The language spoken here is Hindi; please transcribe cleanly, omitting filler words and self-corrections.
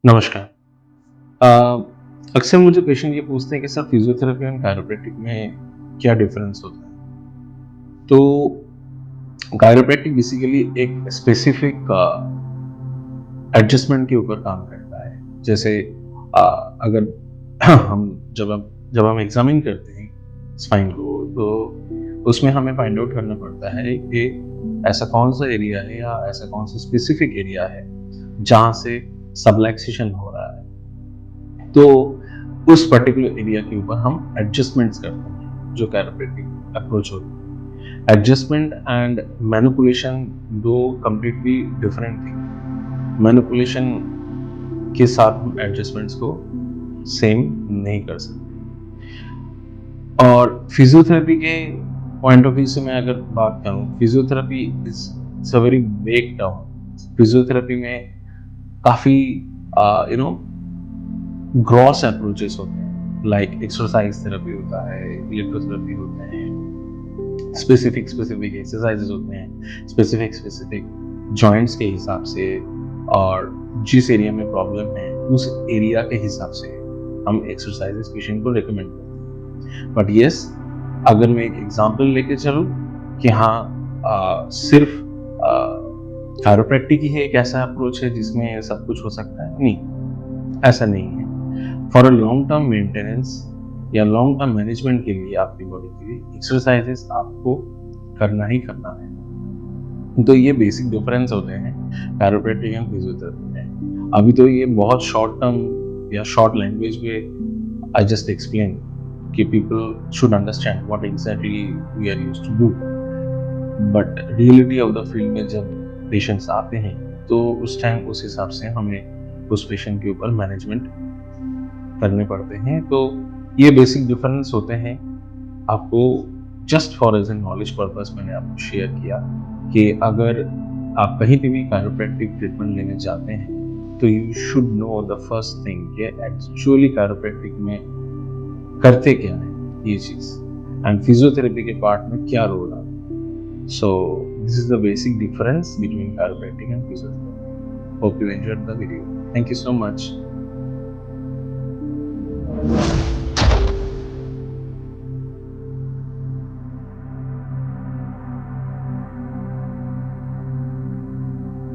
नमस्कार। अक्सर मुझे पेशेंट ये पूछते हैं कि सर फिजियोथेरेपी एंड कायरोप्रैक्टिक में क्या डिफरेंस होता है? तो कायरोप्रैक्टिक बेसिकली एक स्पेसिफिक एडजस्टमेंट के ऊपर काम करता है। जैसे अगर हम जब हम एग्जामिन करते हैं स्पाइन को, तो उसमें हमें फाइंड आउट करना पड़ता है कि ऐसा कौन सा एरिया है या ऐसा कौन सा स्पेसिफिक एरिया है जहाँ से सबलैक्सेशन हो रहा है। तो उस पर्टिकुलर एरिया के ऊपर हम एडजस्टमेंट्स करते हैं, जो कैरोप्रैक्टिक अप्रोच होती है। एडजस्टमेंट एंड मैनिपुलेशन दो कंप्लीटली डिफरेंट थिंग। मैनिपुलेशन के साथ हम एडजस्टमेंट्स को सेम नहीं कर सकते। और फिजियोथेरेपी के पॉइंट ऑफ व्यू से मैं अगर बात करूं, physiotherapy is a very vague term. Physiotherapy में काफी यू नो ग्रॉस अप्रोचेस होते हैं, लाइक एक्सरसाइज थेरेपी होता है, इलेक्ट्रोथेरेपी होते हैं, स्पेसिफिक स्पेसिफिक एक्सरसाइजेस होते हैं, स्पेसिफिक स्पेसिफिक जॉइंट्स के हिसाब से, और जिस एरिया में प्रॉब्लम है उस एरिया के हिसाब से हम एक्सरसाइजेस पेशेंट को रिकमेंड करते हैं। बट यस, अगर मैं एक एग्जांपल लेके चलूं कि हाँ, सिर्फ कायरोप्रैक्टिक ही एक ऐसा अप्रोच है जिसमें सब कुछ हो सकता है, नहीं, ऐसा नहीं है। For a long term maintenance या लॉन्ग टर्म मैनेजमेंट के लिए आपकी बॉडी के लिए एक्सरसाइजेस आपको करना ही करना है। तो ये बेसिक डिफरेंस होते हैं कैरोप्रैक्टिक एंड फिजियोथेरेपी में। अभी तो ये बहुत शॉर्ट टर्म या शॉर्ट लैंग्वेज में आई जस्ट एक्सप्लेन कि people should understand what exactly we are used to do. But reality of the field में जब पेशेंट्स आते हैं, तो उस टाइम उस हिसाब से हमें उस पेशेंट के ऊपर मैनेजमेंट करने पड़ते हैं। तो ये बेसिक डिफरेंस होते हैं। आपको just for as a knowledge purpose मैंने आपको शेयर किया कि अगर आप कहीं पे भी कायरोप्रैक्टिक ट्रीटमेंट लेने जाते हैं, तो you should know the first thing कि एक्चुअली कायरोप्रैक्टिक में करते क्या है ये चीज, एंड फिजियोथेरेपी के पार्ट में क्या रोल आता है। So this is the basic difference between chiropractic and physiotherapy. Hope you enjoyed the video. Thank you so much.